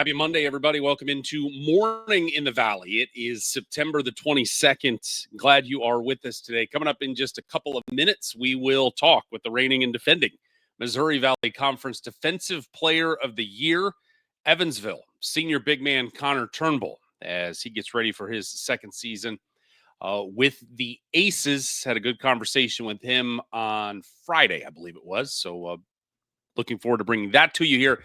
Happy Monday, everybody. Welcome into Morning in the Valley. It is September the 22nd. Glad you are with us today. Coming up in just a couple of minutes, we will talk with the reigning and defending Missouri Valley Conference Defensive Player of the Year, Evansville senior big man Connor Turnbull, as he gets ready for his second season with the Aces. Had a good conversation with him on Friday, I believe it was. So looking forward to bringing that to you here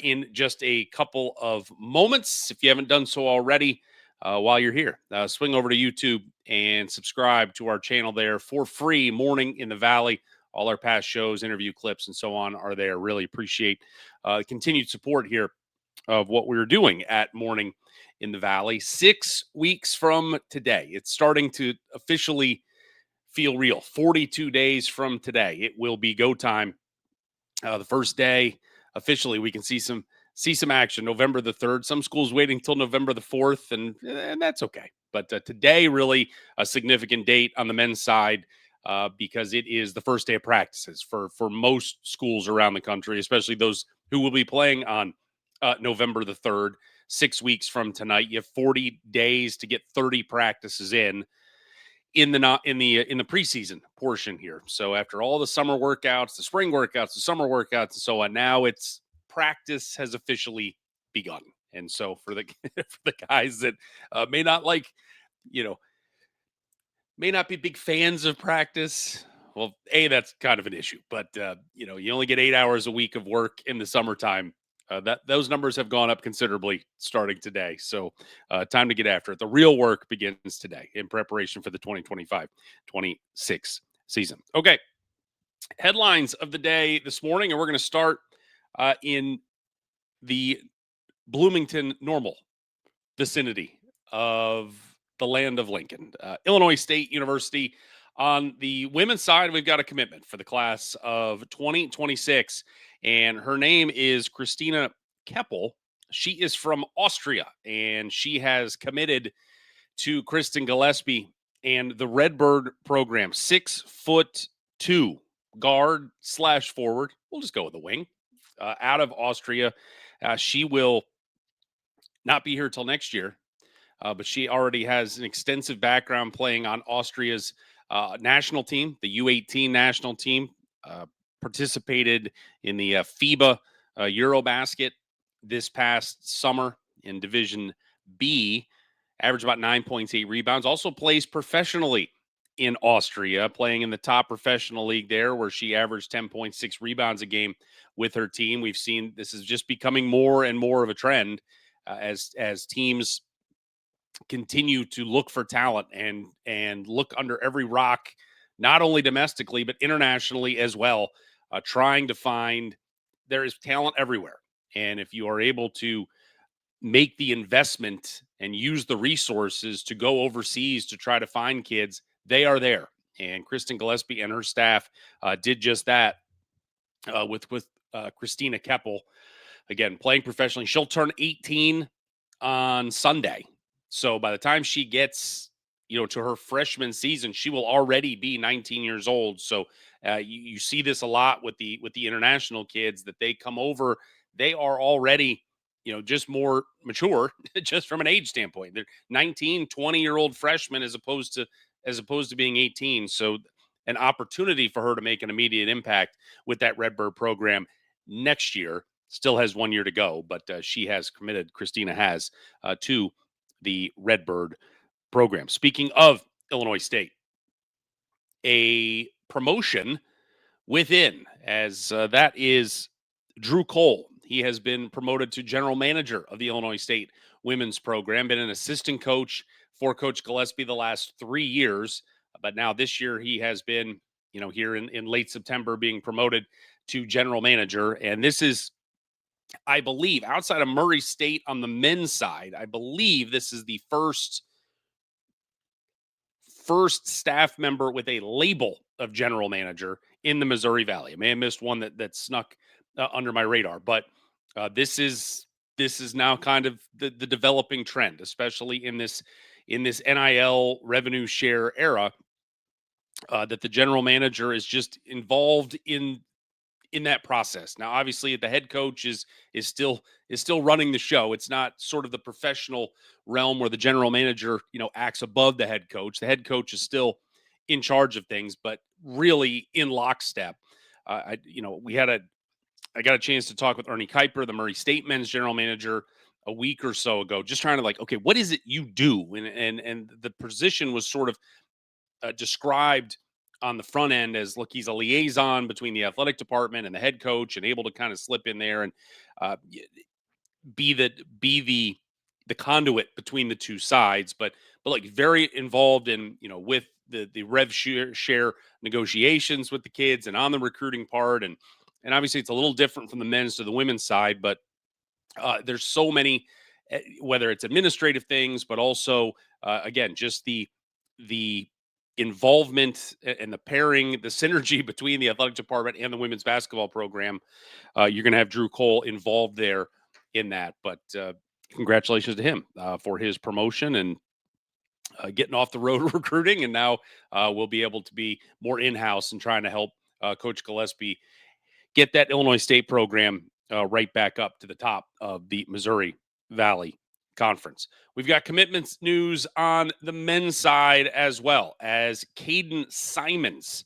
in just a couple of moments. If you haven't done so already, while you're here, swing over to YouTube and subscribe to our channel there for free. Morning in the Valley. All our past shows, interview clips, and so on are there. Really appreciate continued support here of what we're doing at Morning in the Valley. 6 weeks from today, it's starting to officially feel real. 42 days from today, it will be go time. The first day, officially, we can see some action. November the 3rd. Some schools waiting till November the 4th, and that's okay. But today, really a significant date on the men's side because it is the first day of practices for most schools around the country, especially those who will be playing on November the 3rd. 6 weeks from tonight, you have 40 days to get 30 practices in the preseason portion here. So after all the summer workouts, the spring workouts, the summer workouts, and so on, now it's practice has officially begun. And so for the for the guys that may not like, may not be big fans of practice, well, that's kind of an issue. But you only get 8 hours a week of work in the summertime. That those numbers have gone up considerably starting today. So time to get after it. The real work begins today in preparation for the 2025-26 season. Okay, headlines of the day this morning, and we're going to start in the Bloomington Normal vicinity of the land of Lincoln. Illinois State University. On the women's side, we've got a commitment for the class of 2026, and her name is Christina Keppel. She is from Austria, and she has committed to Kristen Gillespie and the Redbird program. 6'2" guard / forward. We'll just go with the wing. Out of Austria. She will not be here till next year. But she already has an extensive background playing on Austria's national team, the U18 national team, participated in the FIBA Eurobasket this past summer in Division B, averaged about 9 points, 8 rebounds, also plays professionally in Austria, playing in the top professional league there, where she averaged 10.6 rebounds a game with her team. We've seen this is just becoming more and more of a trend as teams continue to look for talent and look under every rock, not only domestically but internationally as well, trying to find there is talent everywhere. And if you are able to make the investment and use the resources to go overseas to try to find kids, they are there. And Kristen Gillespie and her staff did just that with Christina Keppel, again, playing professionally. She'll turn 18 on Sunday. So by the time she gets, to her freshman season, she will already be 19 years old. So you see this a lot with the international kids that they come over. They are already, just more mature, just from an age standpoint. They're 19, 20-year-old freshmen as opposed to being 18. So an opportunity for her to make an immediate impact with that Redbird program next year. Still has 1 year to go, but she has committed, Christina has, to the Redbird program. Speaking of Illinois State, a promotion within, as that is Drew Cole. He has been promoted to general manager of the Illinois State women's program, been an assistant coach for Coach Gillespie the last 3 years. But now this year he has been, here in late September, being promoted to general manager. And this is, I believe, outside of Murray State on the men's side, I believe this is the first staff member with a label of general manager in the Missouri Valley. I may have missed one that snuck under my radar, but this is now kind of the developing trend, especially in this NIL revenue share era, that the general manager is just involved in in that process. Now, obviously, the head coach is still running the show. It's not sort of the professional realm where the general manager, acts above the head coach. The head coach is still in charge of things, but really in lockstep. We had I got a chance to talk with Ernie Kuiper, the Murray State men's general manager, a week or so ago, just trying to okay, what is it you do? And the position was sort of described on the front end as, look, he's a liaison between the athletic department and the head coach, and able to kind of slip in there and uh, be the conduit between the two sides, but like very involved in with the rev share negotiations with the kids and on the recruiting part, and obviously it's a little different from the men's to the women's side, but there's so many, whether it's administrative things, but also again just the involvement and the pairing, the synergy between the athletic department and the women's basketball program. You're going to have Drew Cole involved there in that, but congratulations to him for his promotion and getting off the road recruiting, and now we'll be able to be more in-house and trying to help Coach Gillespie get that Illinois State program right back up to the top of the Missouri Valley Conference. We've got commitments news on the men's side as well as Caden Simons.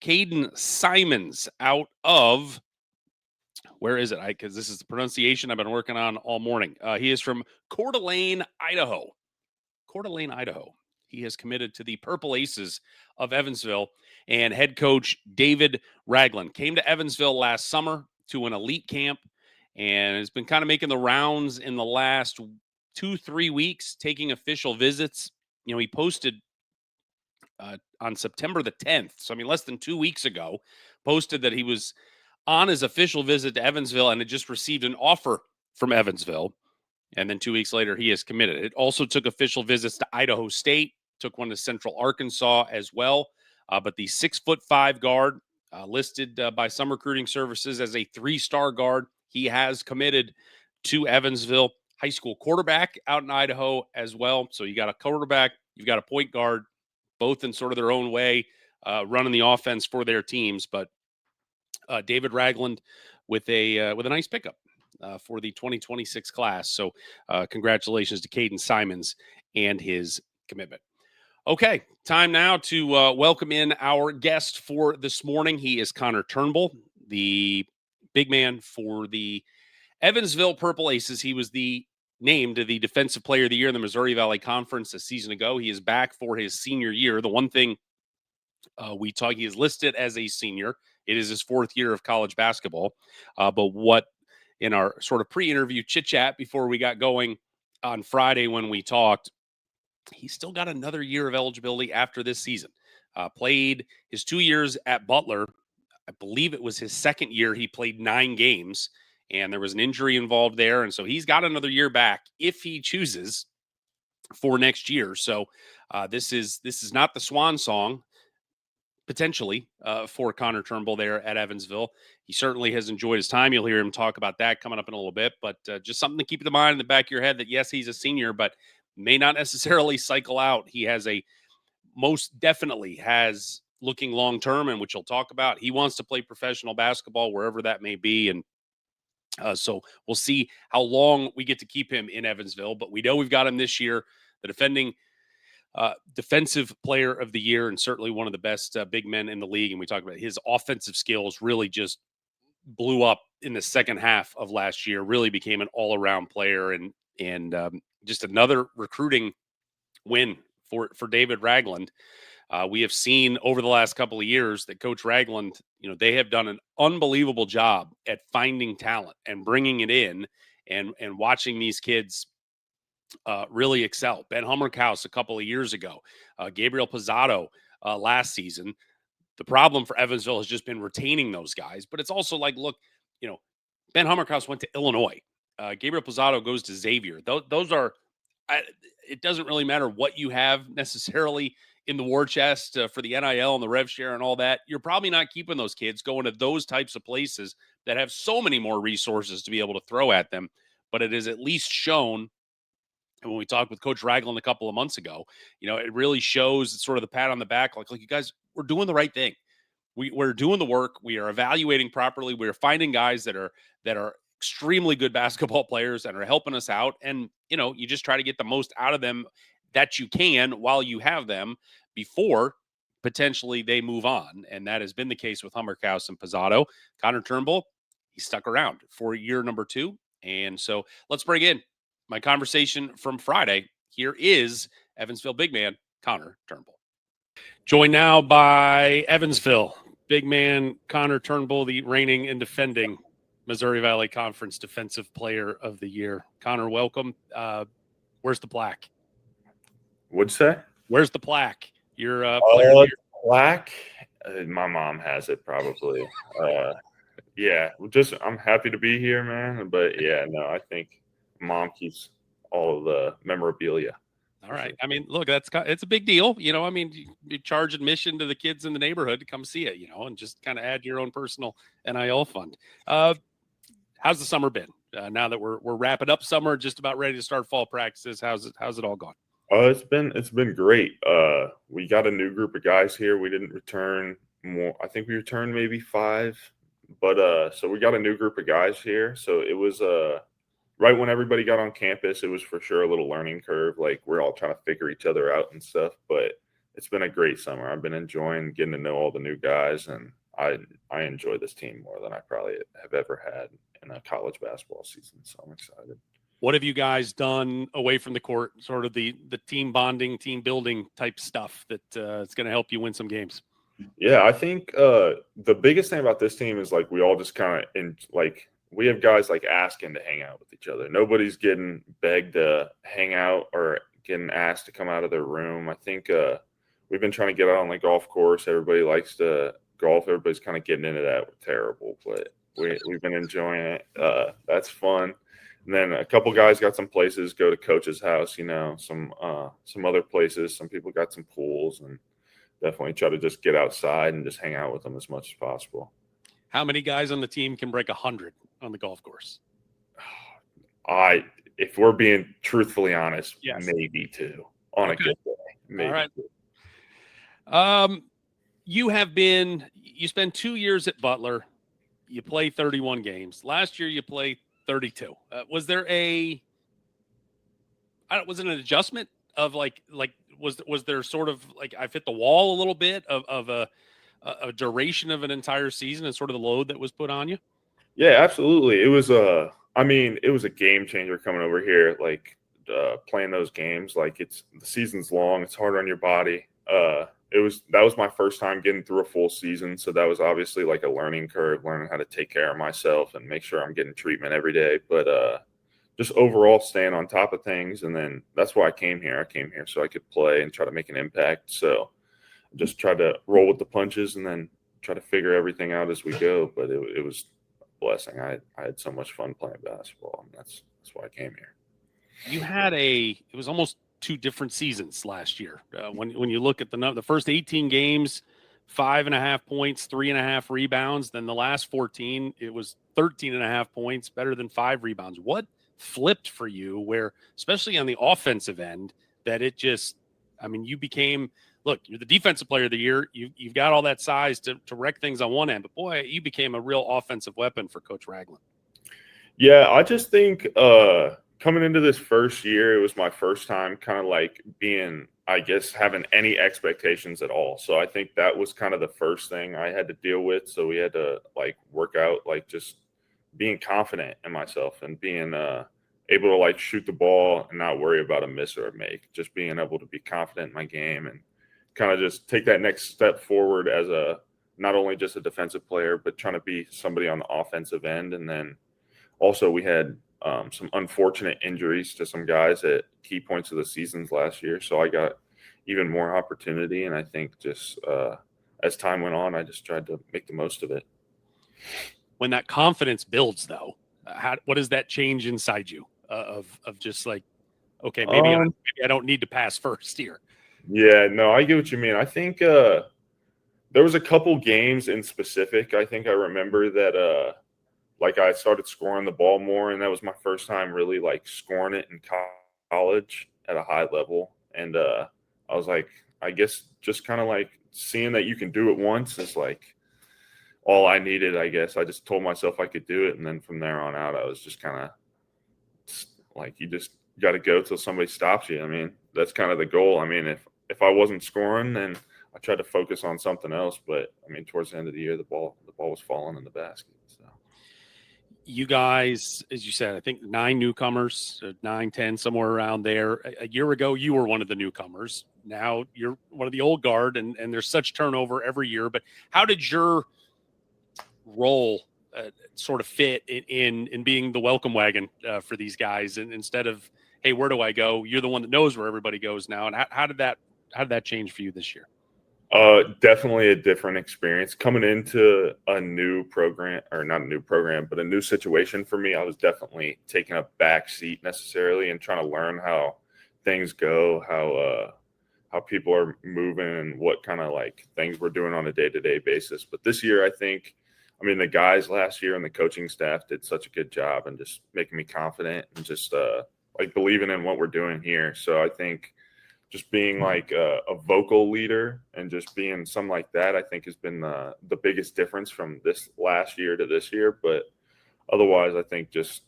Caden Simons out of, where is it? Because this is the pronunciation I've been working on all morning. He is from Coeur d'Alene, Idaho. Coeur d'Alene, Idaho. He has committed to the Purple Aces of Evansville, and head coach David Ragland came to Evansville last summer to an elite camp and has been kind of making the rounds in the last 2-3 weeks, taking official visits. He posted on September the 10th, so I mean less than 2 weeks ago, posted that he was on his official visit to Evansville and had just received an offer from Evansville. And then 2 weeks later, he is committed. It also took official visits to Idaho State, took one to Central Arkansas as well. But the 6'5" guard, listed by some recruiting services as a 3-star guard, he has committed to Evansville. High school quarterback out in Idaho as well. So you got a quarterback, you've got a point guard, both in sort of their own way, running the offense for their teams. But David Ragland with a nice pickup for the 2026 class. So congratulations to Caden Simons and his commitment. Okay, time now to welcome in our guest for this morning. He is Connor Turnbull, the big man for the Evansville Purple Aces. He was named the Defensive Player of the Year in the Missouri Valley Conference a season ago. He is back for his senior year. The one thing he is listed as a senior. It is his 4th year of college basketball. But what in our sort of pre-interview chit chat before we got going on Friday when we talked, he's still got another year of eligibility after this season. Played his 2 years at Butler. I believe it was his 2nd year. He played 9 games, and there was an injury involved there. And so he's got another year back if he chooses for next year. So this is not the swan song, potentially, for Connor Turnbull there at Evansville. He certainly has enjoyed his time. You'll hear him talk about that coming up in a little bit, but just something to keep in mind in the back of your head that, yes, he's a senior, but may not necessarily cycle out. He most definitely has looking long-term, and which he'll talk about. He wants to play professional basketball wherever that may be. And so we'll see how long we get to keep him in Evansville, but we know we've got him this year, the defending defensive player of the year, and certainly one of the best big men in the league. And we talked about his offensive skills really just blew up in the second half of last year, really became an all-around player, and just another recruiting win for David Ragland. We have seen over the last couple of years that Coach Ragland, they have done an unbelievable job at finding talent and bringing it in, and watching these kids really excel. Ben Hummerkaus a couple of years ago, Gabriel Pizzato last season. The problem for Evansville has just been retaining those guys, but it's also like, look, Ben Hummerkaus went to Illinois. Gabriel Pizzato goes to Xavier. Those are, it doesn't really matter what you have necessarily in the war chest for the NIL and the rev share and all that. You're probably not keeping those kids going to those types of places that have so many more resources to be able to throw at them. But it is at least shown, and when we talked with Coach Ragland a couple of months ago, it really shows sort of the pat on the back, like you guys, we're doing the right thing. we're doing the work. We are evaluating properly. We're finding guys that are extremely good basketball players and are helping us out. And you just try to get the most out of them that you can while you have them before potentially they move on. And that has been the case with Hummerkaus and Pizzato. Connor Turnbull, he stuck around for year number 2. And so let's bring in my conversation from Friday. Here is Evansville big man Connor Turnbull. Joined now by Evansville big man Connor Turnbull, the reigning and defending Missouri Valley Conference Defensive Player of the Year. Connor, welcome. Where's the plaque? What'd you say? Where's the plaque? Your player of the year. Plaque? My mom has it probably. Yeah, I'm happy to be here, man. But yeah, no, I think mom keeps all of the memorabilia. All right. I mean, look, it's a big deal. I mean, you charge admission to the kids in the neighborhood to come see it, and just kind of add your own personal NIL fund. How's the summer been? Now that we're wrapping up summer, just about ready to start fall practices, how's it all gone? It's been great. We got a new group of guys here. We didn't return more. I think we returned maybe 5, but so we got a new group of guys here. So it was right when everybody got on campus, it was for sure a little learning curve. Like we're all trying to figure each other out and stuff. But it's been a great summer. I've been enjoying getting to know all the new guys, and I enjoy this team more than I probably have ever had in a college basketball season. So I'm excited. What have you guys done away from the court, sort of the team bonding, team building type stuff that it's going to help you win some games? Yeah, I think the biggest thing about this team is like we all just kind of we have guys like asking to hang out with each other. Nobody's getting begged to hang out or getting asked to come out of their room. I think we've been trying to get out on the golf course. Everybody likes to golf. Everybody's kind of getting into that. We're terrible, but we've been enjoying it. That's fun. And then a couple guys got some places, go to coach's house, some other places. Some people got some pools, and definitely try to just get outside and just hang out with them as much as possible. How many guys on the team can break 100 on the golf course? If we're being truthfully honest, yes. Maybe 2 on a good day. Maybe. All right. 2. You spent 2 years at Butler. You play 31 games. Last year you played 32. Was there was it an adjustment of was there sort of like I've hit the wall a little bit of a duration of an entire season and sort of the load that was put on you? Yeah, absolutely. It was it was a game changer coming over here, playing those games. Like the season's long, it's hard on your body. That was my first time getting through a full season. So that was obviously like a learning curve, learning how to take care of myself and make sure I'm getting treatment every day. But just overall staying on top of things. And then that's why I came here. I came here so I could play and try to make an impact. So I just tried to roll with the punches and then try to figure everything out as we go. But it was a blessing. I had so much fun playing basketball, and that's why I came here. You had it was almost 2 different seasons last year. When you look at the first 18 games, 5.5 points, 3.5 rebounds. Then the last 14, it was 13.5 points, better than 5 rebounds. What flipped for you where, especially on the offensive end, that it just, you became, look, you're the defensive player of the year. You've got all that size to wreck things on one end, but boy, you became a real offensive weapon for Coach Ragland. Yeah, I just think coming into this first year, it was my first time kind of like being, I guess, having any expectations at all. So I think that was kind of the first thing I had to deal with. So we had to work out, just being confident in myself and being able to shoot the ball and not worry about a miss or a make, just being able to be confident in my game and kind of just take that next step forward as not only just a defensive player, but trying to be somebody on the offensive end. And then also we had some unfortunate injuries to some guys at key points of the seasons last year. So I got even more opportunity. And I think just as time went on, I just tried to make the most of it. When that confidence builds, though, what does that change inside you of just okay, maybe I don't need to pass first here? Yeah, no, I get what you mean. I think there was a couple games in specific. I think I remember that I started scoring the ball more, and that was my first time really scoring it in college at a high level. And I was I guess just kind of seeing that you can do it once is all I needed, I guess. I just told myself I could do it, and then from there on out, I was just kind of like, you just got to go till somebody stops you. I mean, that's kind of the goal. I mean, if I wasn't scoring, then I tried to focus on something else. But I mean, towards the end of the year, the ball was falling in the basket. So You guys, as you said, I think 9 newcomers, 9, 10, somewhere around there. A year ago, you were one of the newcomers. Now you're one of the old guard, and there's such turnover every year. But how did your role sort of fit in being the welcome wagon for these guys, and instead of, hey, where do I go? You're the one that knows where everybody goes now. And how did that change for you this year? Definitely a different experience coming into a new program, or not a new program, but a new situation for me. I was definitely taking a back seat necessarily and trying to learn how things go, how people are moving, and what kind of like things we're doing on a day-to-day basis. But this year, I mean, the guys last year and the coaching staff did such a good job and just making me confident and just like believing in what we're doing here. So I think just being like a vocal leader and just being something like that, I think has been the biggest difference from this last year to this year. But otherwise, I think just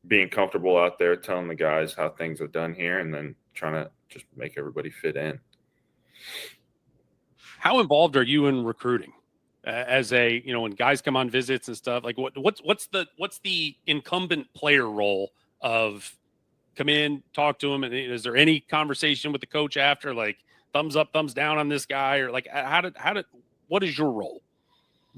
being comfortable out there, telling the guys how things are done here, and then trying to just make everybody fit in. How involved are you in recruiting? As a, when guys come on visits and stuff, like what's the incumbent player role of come in, talk to him, and is there any conversation with the coach after, like thumbs up, thumbs down on this guy, or like what is your role?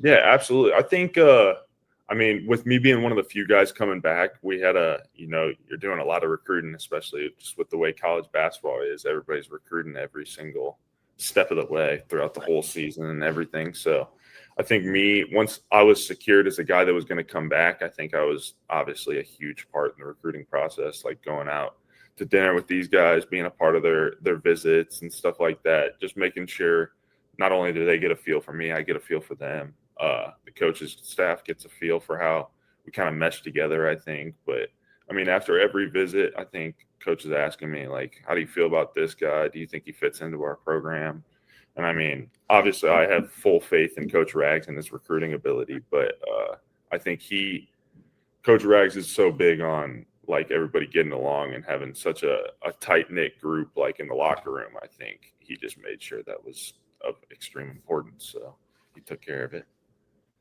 Yeah, absolutely. I think I mean, with me being one of the few guys coming back, we had you're doing a lot of recruiting, especially just with the way college basketball is. Everybody's recruiting every single step of the way throughout the whole season and everything. So I think once I was secured as a guy that was going to come back, I think I was obviously a huge part in the recruiting process, like going out to dinner with these guys, being a part of their visits and stuff like that, just making sure not only do they get a feel for me, I get a feel for them. The coaches staff gets a feel for how we kind of mesh together, I think. But I mean, after every visit, I think coach is asking me, like, how do you feel about this guy? Do you think he fits into our program? And I mean, obviously, I have full faith in Coach Rags and his recruiting ability, but I think Coach Rags is so big on like everybody getting along and having such a tight knit group, like in the locker room. I think he just made sure that was of extreme importance, so he took care of it.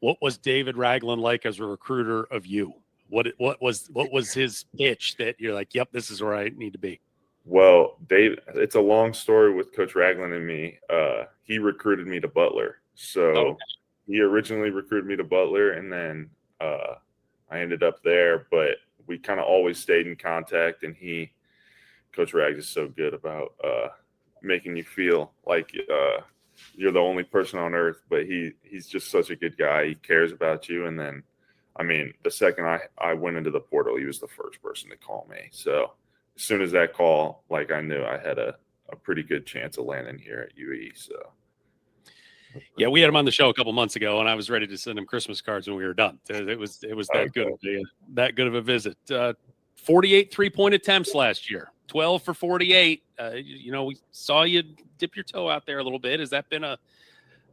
What was David Ragland like as a recruiter of you? What was his pitch that you're like, yep, this is where I need to be? Well, Dave, it's a long story with Coach Ragland and me. He recruited me to Butler. So He originally recruited me to Butler, and then I ended up there. But we kind of always stayed in contact, and Coach Rags is so good about making you feel like you're the only person on earth. But he's just such a good guy. He cares about you. And then, I mean, the second I went into the portal, he was the first person to call me. So as soon as that call, like, I knew I had a pretty good chance of landing here at UE. So yeah, we had him on the show a couple months ago, and I was ready to send him Christmas cards when we were done. It was that good of a visit. 48 3-point attempts last year, 12 for 48. We saw you dip your toe out there a little bit. Has that been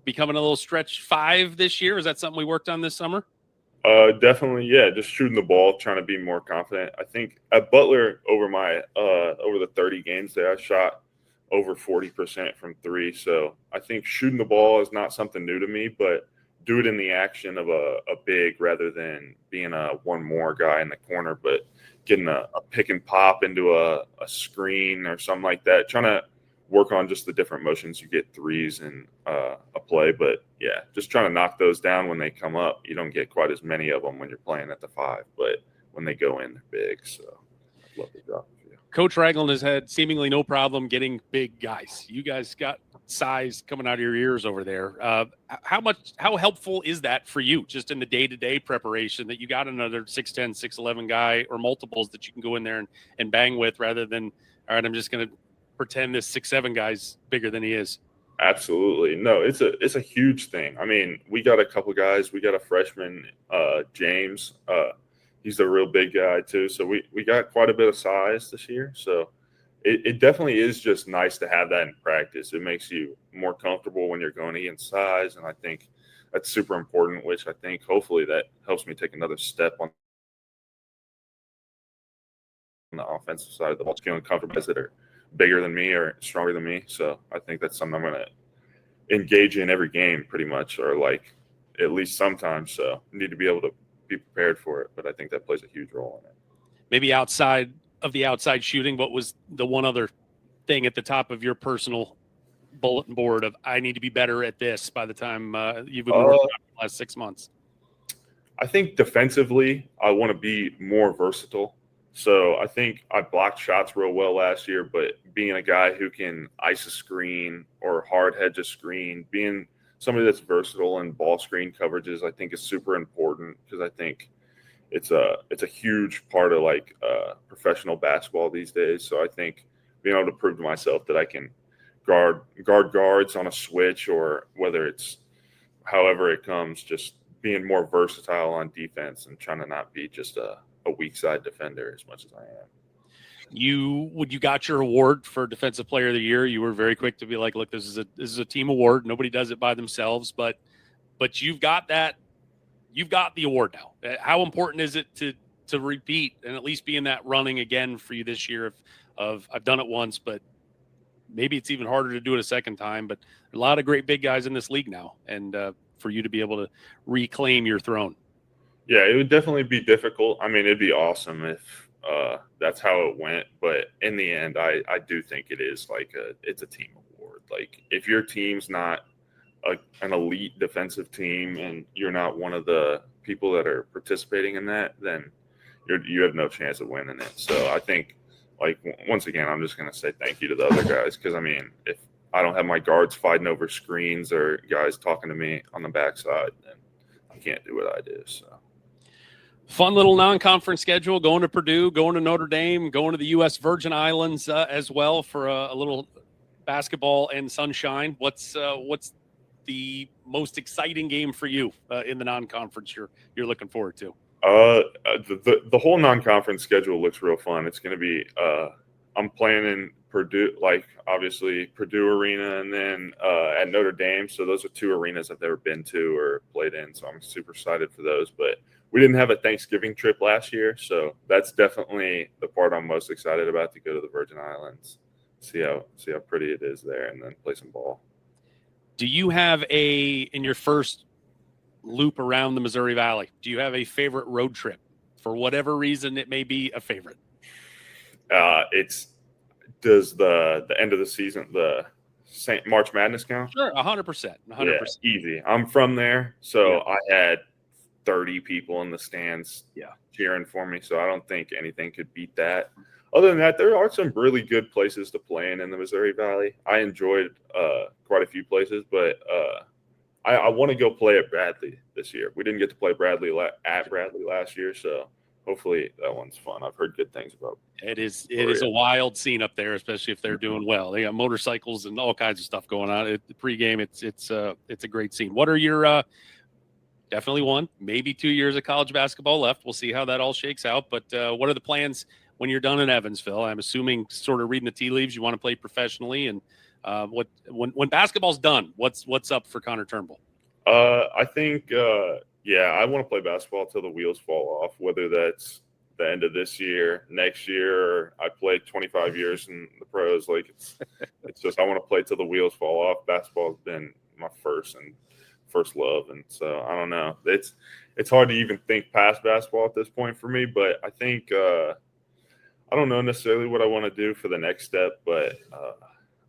becoming a little stretch 5 this year? Is that something we worked on this summer? Definitely, yeah. Just shooting the ball, trying to be more confident. I think at Butler, over the 30 games there, I shot over 40% from 3. So I think shooting the ball is not something new to me, but do it in the action of a big rather than being a one more guy in the corner, but getting a pick and pop into a screen or something like that. Trying to work on just the different motions you get threes in a play. But yeah, just trying to knock those down when they come up. You don't get quite as many of them when you're playing at the 5, but when they go in, they're big. So I'd love to drop a few. Coach Ragland has had seemingly no problem getting big guys. You guys got size coming out of your ears over there. How helpful is that for you just in the day-to-day preparation that you got another 6'10", 6'11" guy or multiples that you can go in there and bang with rather than, all right, I'm just going to pretend this 6'7" guy's bigger than he is? Absolutely. No, it's a huge thing. I mean, we got a couple guys. We got a freshman, James. He's a real big guy too. So we got quite a bit of size this year. So it definitely is just nice to have that in practice. It makes you more comfortable when you're going against size. And I think that's super important, which I think hopefully that helps me take another step on the offensive side of the ball, feeling comfortable guys that are bigger than me or stronger than me. So I think that's something I'm going to engage in every game pretty much, or like at least sometimes. So I need to be able to be prepared for it, but I think that plays a huge role in it. Maybe outside of the outside shooting, what was the one other thing at the top of your personal bulletin board of I need to be better at this by the time you've been working on the last 6 months? I think defensively, I want to be more versatile. So I think I blocked shots real well last year, but being a guy who can ice a screen or hard hedge a screen, being somebody that's versatile in ball screen coverages, I think is super important, because I think it's a huge part of like professional basketball these days. So I think being able to prove to myself that I can guard guards on a switch, or whether it's however it comes, just being more versatile on defense and trying to not be just a weak side defender as much as I am. You got your award for Defensive Player of the Year, you were very quick to be like, look, this is a team award. Nobody does it by themselves, but you've got that. You've got the award now. How important is it to repeat and at least be in that running again for you this year? Of I've done it once, but maybe it's even harder to do it a second time. But a lot of great big guys in this league now, and for you to be able to reclaim your throne. Yeah, it would definitely be difficult. I mean, it'd be awesome if that's how it went. But in the end, I do think it is like it's a team award. Like if your team's not an elite defensive team and you're not one of the people that are participating in that, then you have no chance of winning it. So I think, like, once again, I'm just going to say thank you to the other guys, because I mean, if I don't have my guards fighting over screens or guys talking to me on the backside, then I can't do what I do. So fun little non-conference schedule, going to Purdue, going to Notre Dame, going to the U.S. Virgin Islands as well for a little basketball and sunshine. What's the most exciting game for you in the non-conference you're looking forward to? The whole non-conference schedule looks real fun. It's going to be I'm playing in Purdue, like obviously Purdue Arena, and then at Notre Dame. So those are two arenas I've never been to or played in. So I'm super excited for those. But we didn't have a Thanksgiving trip last year, so that's definitely the part I'm most excited about, to go to the Virgin Islands, see how pretty it is there, and then play some ball. Do you have in your first loop around the Missouri Valley, do you have a favorite road trip? For whatever reason, it may be a favorite. Does the end of the season, the March Madness count? Sure, 100%. Yeah, easy. I'm from there, so I had 30 people in the stands cheering for me, so I don't think anything could beat that. Other than that, there are some really good places to play in the Missouri Valley. I enjoyed quite a few places, but I want to go play at Bradley this year. We didn't get to play Bradley last year, so hopefully that one's fun. I've heard good things about it. It is a wild scene up there, especially if they're doing well. They got motorcycles and all kinds of stuff going on. The pregame, it's a great scene. What are your definitely 1, maybe 2 years of college basketball left? We'll see how that all shakes out. But what are the plans when you're done in Evansville? I'm assuming, sort of reading the tea leaves, you want to play professionally. And when basketball's done, what's up for Connor Turnbull? I think I want to play basketball till the wheels fall off, whether that's the end of this year, next year, or I played 25 years in the pros. Like it's just, I want to play till the wheels fall off. Basketball has been my first love, and so I don't know. It's hard to even think past basketball at this point for me, but I think I don't know necessarily what I want to do for the next step, but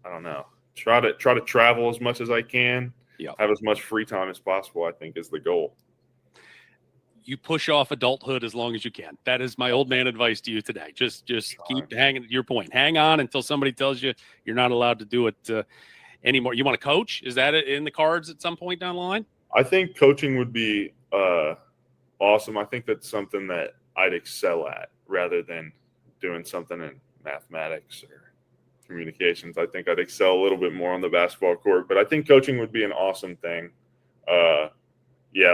I don't know. Try to travel as much as I can. Have as much free time as possible, I think, is the goal. You push off adulthood as long as you can. That is my old man advice to you today. Just keep hanging. Your point. Hang on until somebody tells you you're not allowed to do it anymore. You want to coach? Is that in the cards at some point down the line? I think coaching would be awesome. I think that's something that I'd excel at rather than doing something in mathematics or communications. I think I'd excel a little bit more on the basketball court, but I think coaching would be an awesome thing.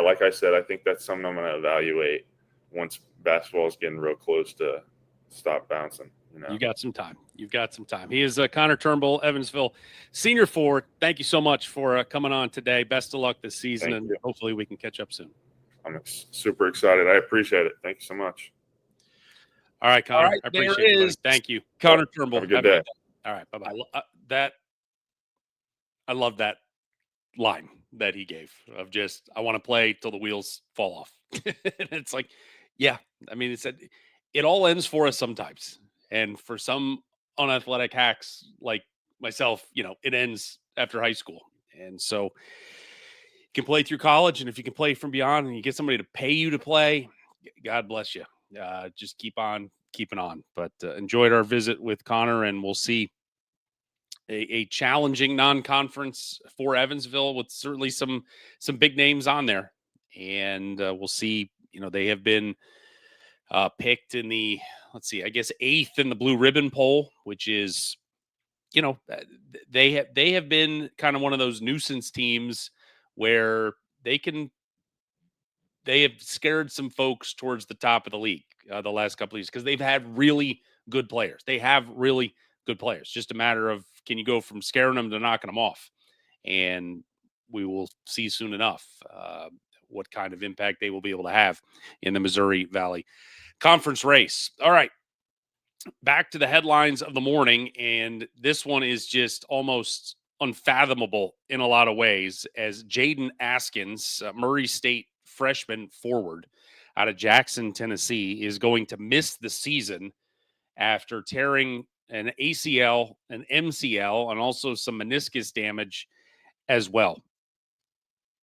Like I said, I think that's something I'm going to evaluate once basketball is getting real close to stop bouncing. You know. You got some time. You've got some time. He is Connor Turnbull, Evansville senior forward. Thank you so much for coming on today. Best of luck this season, Thank and you. hopefully we can catch up soon. I'm super excited. I appreciate it. Thank you so much. All right, Connor. All right, I there appreciate it, buddy. is- Thank you. Connor Turnbull. Have a good day. All right, bye-bye. I love that line that he gave of just, I want to play till the wheels fall off. And it's like, yeah, I mean, it all ends for us sometimes. And for some unathletic hacks like myself, it ends after high school. And so you can play through college, and if you can play from beyond and you get somebody to pay you to play, God bless you. Just keep on keeping on. But enjoyed our visit with Connor, and we'll see a challenging non-conference for Evansville with certainly some big names on there. And we'll see, they have been picked in the, let's see, I guess 8th in the blue ribbon poll, which is, they have been kind of one of those nuisance teams where they have scared some folks towards the top of the league the last couple of years because they've had really good players. They have really good players. Just a matter of, can you go from scaring them to knocking them off? And we will see soon enough what kind of impact they will be able to have in the Missouri Valley Conference race. All right. Back to the headlines of the morning. And this one is just almost unfathomable in a lot of ways, as Jaden Askins, Murray State freshman forward out of Jackson, Tennessee, is going to miss the season after tearing an ACL, an MCL, and also some meniscus damage as well.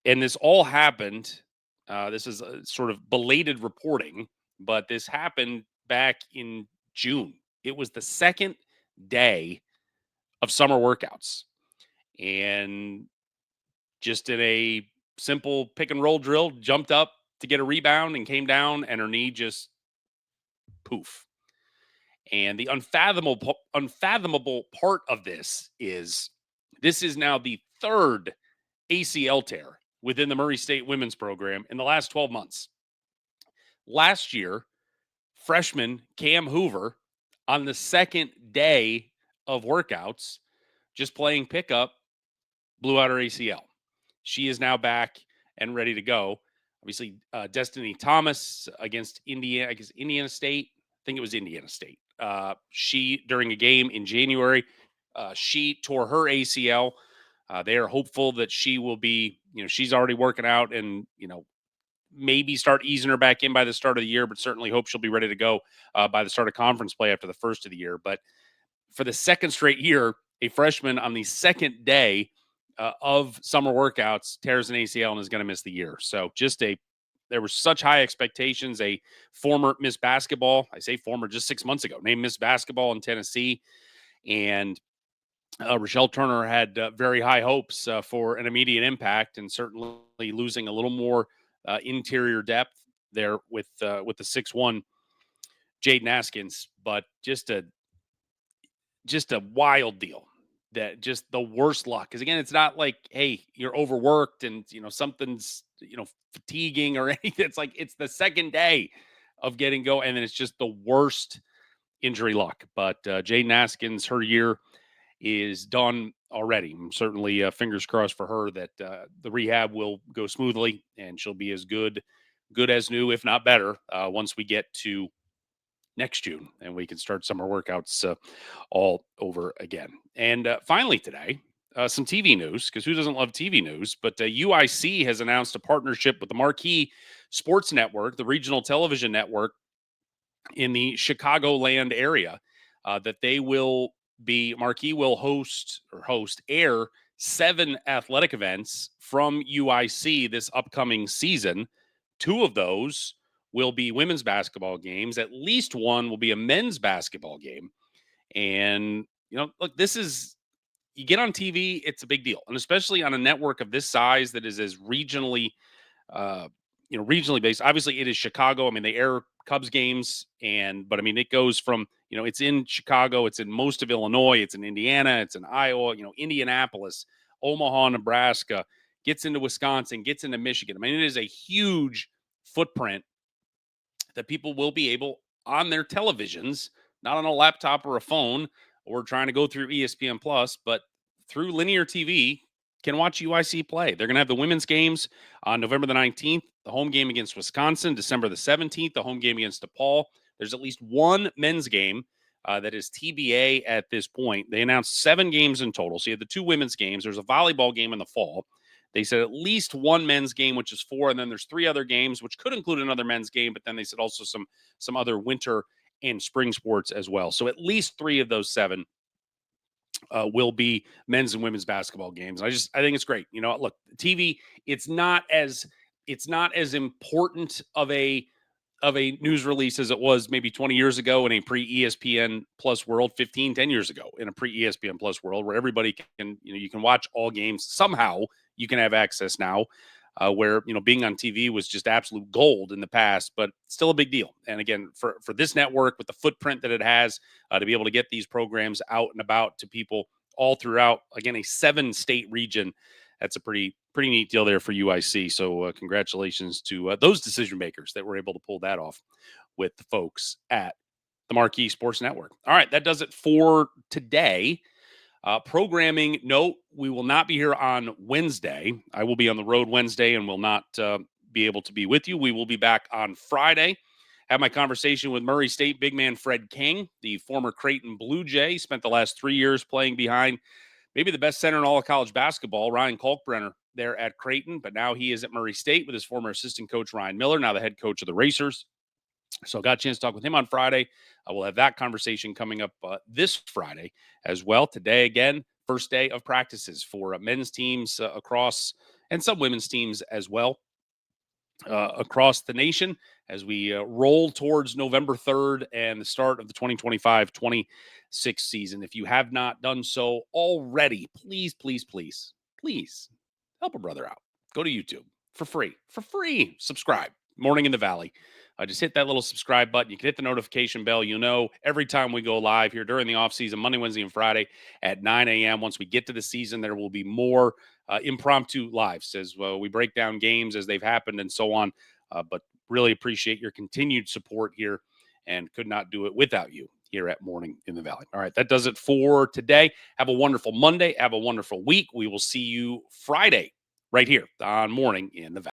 And this all happened. This is a sort of belated reporting, but this happened back in June. It was the second day of summer workouts. And just in a simple pick and roll drill, jumped up to get a rebound and came down, and her knee just poof. And the unfathomable part of this is now the third ACL tear within the Murray State women's program in the last 12 months. Last year, freshman Cam Hoover, on the second day of workouts, just playing pickup, blew out her ACL. She is now back and ready to go. Obviously, Destiny Thomas against Indiana State. I think it was Indiana State. She, during a game in January, she tore her ACL. They are hopeful that she will be, she's already working out and, maybe start easing her back in by the start of the year, but certainly hope she'll be ready to go by the start of conference play after the first of the year. But for the second straight year, a freshman on the second day of summer workouts tears an ACL and is going to miss the year. So there were such high expectations. A former Miss Basketball, I say former, just 6 months ago, named Miss Basketball in Tennessee. And Rochelle Turner had very high hopes for an immediate impact, and certainly losing a little more interior depth there with the 6'1" Jaden Askins. But just a wild deal. That just the worst luck. Because again, it's not like, hey, you're overworked and something's fatiguing or anything. It's like it's the second day of getting go, and then it's just the worst injury luck. But Jaden Askins, her year is done already. I'm certainly fingers crossed for her that the rehab will go smoothly and she'll be as good as new, if not better, once we get to next June and we can start summer workouts all over again. And finally today, some TV news, because who doesn't love TV news? But UIC has announced a partnership with the Marquee Sports Network, the regional television network in the Chicagoland area, that they will Marquee will air 7 athletic events from UIC this upcoming season. 2 of those will be women's basketball games. At least one will be a men's basketball game. And, look, this is, you get on TV, it's a big deal. And especially on a network of this size that is as regionally, regionally based. Obviously, it is Chicago. I mean, they air Cubs games, but I mean, it goes from, it's in Chicago, it's in most of Illinois, it's in Indiana, it's in Iowa, Indianapolis, Omaha, Nebraska, gets into Wisconsin, gets into Michigan. I mean, it is a huge footprint that people will be able on their televisions not on a laptop or a phone or trying to go through ESPN Plus, but through linear TV, can watch UIC play. They're going to have the women's games on November the 19th, the home game against Wisconsin, December the 17th, the home game against DePaul. There's at least one men's game that is TBA at this point. They announced 7 games in total. So you have the 2 women's games. There's a volleyball game in the fall. They said at least one men's game, which is 4, and then there's 3 other games, which could include another men's game. But then they said also some other winter and spring sports as well. So at least 3 of those 7 will be men's and women's basketball games. I think it's great. Look, TV, it's not as important of a news release as it was maybe 20 years ago in a pre-ESPN Plus world, 10 years ago in a pre-ESPN Plus world where everybody can, you can watch all games. Somehow you can have access now, where, being on TV was just absolute gold in the past, but still a big deal. And again, for this network with the footprint that it has, to be able to get these programs out and about to people all throughout, again, a 7-state region, that's a pretty neat deal there for UIC. So congratulations to those decision makers that were able to pull that off with the folks at the Marquee Sports Network. All right, that does it for today. Programming note, we will not be here on Wednesday. I will be on the road Wednesday and will not be able to be with you. We will be back on Friday. Have my conversation with Murray State big man Fred King, the former Creighton Blue Jay, spent the last 3 years playing behind maybe the best center in all of college basketball, Ryan Kalkbrenner, there at Creighton, but now he is at Murray State with his former assistant coach, Ryan Miller, now the head coach of the Racers. So got a chance to talk with him on Friday. We'll have that conversation coming up this Friday as well. Today, again, first day of practices for men's teams across and some women's teams as well across the nation as we roll towards November 3rd and the start of the 2025-26 season. If you have not done so already, please, please, please, please help a brother out. Go to YouTube for free. Subscribe. Morning in the Valley. Just hit that little subscribe button. You can hit the notification bell. You'll know every time we go live here during the offseason, Monday, Wednesday, and Friday at 9 a.m. Once we get to the season, there will be more impromptu lives as well. We break down games as they've happened and so on. But really appreciate your continued support here and could not do it without you here at Morning in the Valley. All right, that does it for today. Have a wonderful Monday. Have a wonderful week. We will see you Friday right here on Morning in the Valley.